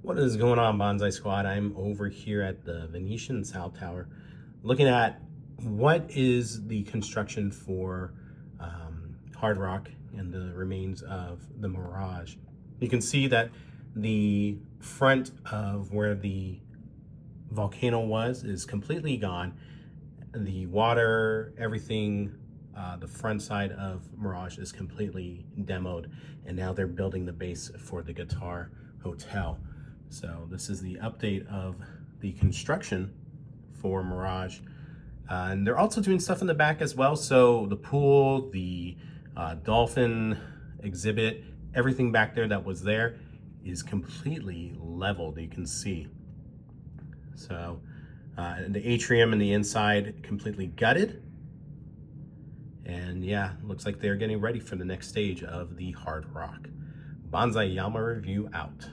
What is going on, Bonsai Squad? I'm over here at the Venetian South Tower looking at what is the construction for Hard Rock and the remains of the Mirage. You can see that the front of where the volcano was is completely gone. The water, everything, the front side of Mirage is completely demoed, and now they're building the base for the Guitar Hotel. So this is the update of the construction for Mirage. And they're also doing stuff in the back as well. So the pool, the dolphin exhibit, everything back there that was there is completely leveled, you can see. So the atrium and the inside completely gutted. And yeah, looks like they're getting ready for the next stage of the Hard Rock. Bonsai Yama review out.